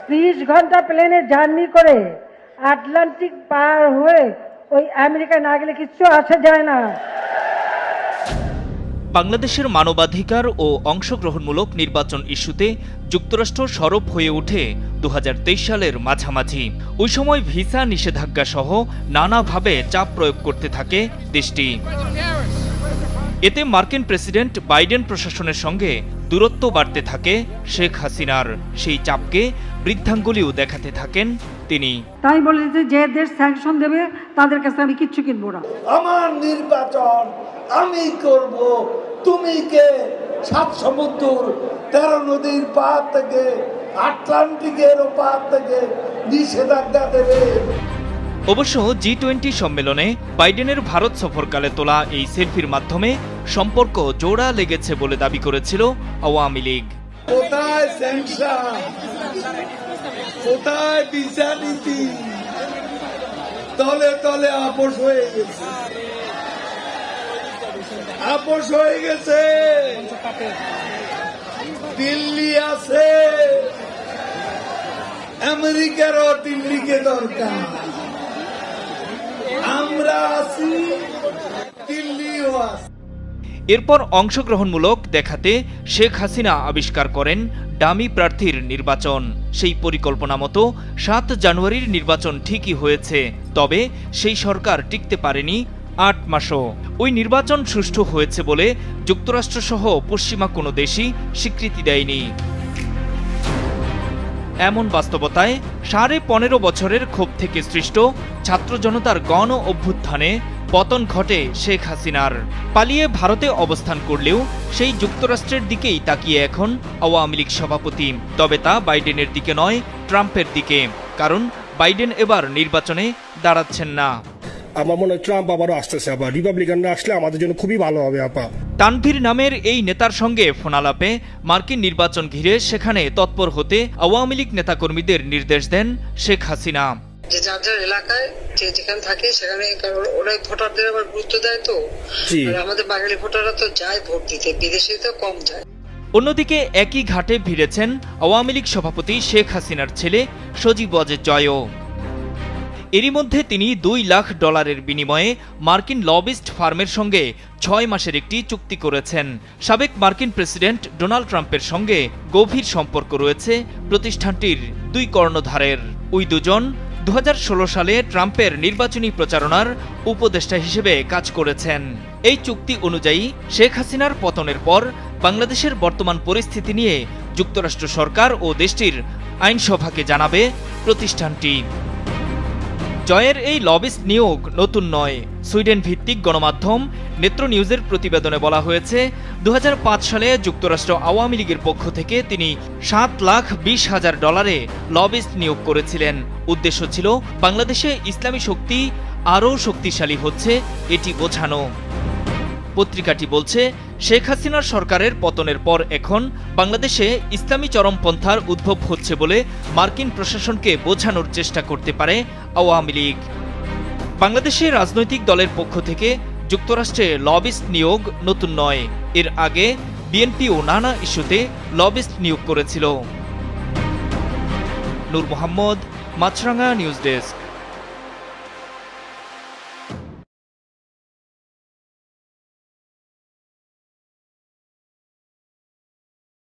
30 ঘন্টা প্লেনে জার্নি করে আটলান্টিক পার হয়ে ওই আমেরিকা না গেলে কিচ্ছু আসা যায় না। বাংলাদেশের মানবাধিকার ও অংশগ্রহণমূলক নির্বাচন ইস্যুতে যুক্তরাষ্ট্র সরব হয়ে ওঠে 2023 সালের মাঝামাঝি। ওই সময় ভিসা নিষেধাজ্ঞা সহ নানাভাবে চাপ প্রয়োগ করতে থাকে দেশটি। এতে মার্কিন প্রেসিডেন্ট বাইডেন প্রশাসনের সঙ্গে দূরত্ব বাড়তে থাকে শেখ হাসিনার। সেই চাপকে বৃদ্ধাঙ্গুলিও দেখাতে থাকেন তিনি। তাই বলে যে দেশ স্যাংশন দেবে তাদের কাছে আমি কিচ্ছু কিনবো না। আমার নির্বাচন আমি করব, তুমি কে? 7 সমুদ্র 13 নদীর পার থেকে আটলান্টিকের পার থেকে নিষেধাজ্ঞা দেবে। অবশ্য G20 সম্মেলনে বাইডেনের ভারত সফরকালে তোলা এই সেলফির মাধ্যমে সম্পর্ক জোড়া লেগেছে বলে দাবি করেছিল আওয়ামী লীগ। কোথায় স্যাংশন, কোথায় ভিসা নীতি? তলে তলে আপোষ হয়ে গেছে, আপোষ হয়ে গেছে। দিল্লি আছে, আমেরিকারও দিল্লিকে দরকার। আমরা আছি, দিল্লিও আছে। এরপর অংশগ্রহণমূলক দেখাতে শেখ হাসিনা আবিষ্কার করেন ডামি প্রার্থীর নির্বাচন। সেই পরিকল্পনা মতো 7 জানুয়ারির নির্বাচন ঠিকই হয়েছে, তবে সেই সরকার টিকতে পারেনি 8 মাসও। ওই নির্বাচন সুষ্ঠু হয়েছে বলে যুক্তরাষ্ট্রসহ পশ্চিমা কোনো দেশই স্বীকৃতি দেয়নি। এমন বাস্তবতায় 15.5 বছরের ক্ষোভ থেকে সৃষ্ট ছাত্র জনতার গণ অভ্যুত্থানে পতন ঘটে শেখ হাসিনার। পালিয়ে ভারতে অবস্থান করলেও সেই যুক্তরাষ্ট্রের দিকেই তাকিয়ে এখন আওয়ামী লীগ সভাপতি। তবে তা বাইডেনের দিকে নয়, ট্রাম্পের দিকে। কারণ বাইডেন এবার নির্বাচনে দাঁড়াচ্ছেন না। আমার মনে হয় ট্রাম্প আবারও আসতেছে, আবার রিপাবলিকানরা আসলে আমাদের জন্য খুবই ভালো হবে। আপা তানভীর নামের এই নেতার সঙ্গে ফোনালাপে মার্কিন নির্বাচন ঘিরে সেখানে তৎপর হতে আওয়ামী লীগ নেতাকর্মীদের নির্দেশ দেন শেখ হাসিনা। যে যার যার এলাকায় যেখানে থাকে সেখানে ওরাই ভোটারদের আবার গুরুত্ব দেয়। তো আমাদের বাঙালি ভোটাররা তো যায় ভোট দিতে, বিদেশে তো কম যায়। অন্যদিকে একই ঘাটে ভিড়েছেন আওয়ামী লীগ সভাপতি শেখ হাসিনার ছেলে সজীব ওয়াজেদ জয়ও। এরই মধ্যে তিনি $2 লাখ বিনিময়ে মার্কিন লবিস্ট ফার্মের সঙ্গে 6 মাসের একটি চুক্তি করেছেন। সাবেক মার্কিন প্রেসিডেন্ট ডোনাল্ড ট্রাম্পের সঙ্গে গভীর সম্পর্ক রয়েছে প্রতিষ্ঠানটির 2 কর্ণধারের। ওই দুজন 2016 সালে ট্রাম্পের নির্বাচনী প্রচারণার উপদেষ্টা হিসেবে কাজ করেছেন। এই চুক্তি অনুযায়ী শেখ হাসিনার পতনের পর বাংলাদেশের বর্তমান পরিস্থিতি নিয়ে যুক্তরাষ্ট্র সরকার ও দেশটির আইনসভাকে জানাবে প্রতিষ্ঠানটি। জয়ের এই লবিস্ট নিয়োগ নতুন নয়। সুইডেন ভিত্তিক গণমাধ্যম নেত্র নিউজের প্রতিবেদনে বলা হয়েছে, 2005 সালে যুক্তরাষ্ট্র আওয়ামী লীগের পক্ষ থেকে তিনি $7,20,000 লবিস্ট নিয়োগ করেছিলেন। উদ্দেশ্য ছিল বাংলাদেশে ইসলামী শক্তি আরও শক্তিশালী হচ্ছে এটি বোঝানো। পত্রিকাটি বলছে, শেখ হাসিনার সরকারের পতনের পর এখন বাংলাদেশে ইসলামী চরমপন্থার উদ্ভব হচ্ছে বলে মার্কিন প্রশাসনকে বোঝানোর চেষ্টা করতে পারে আওয়ামী লীগ। বাংলাদেশের রাজনৈতিক দলের পক্ষ থেকে যুক্তরাষ্ট্রে লবিস্ট নিয়োগ নতুন নয়। এর আগে বিএনপিও নানা ইস্যুতে লবিস্ট নিয়োগ করেছিল। নূর মোহাম্মদ, মাছরাঙা নিউজ ডেস্ক।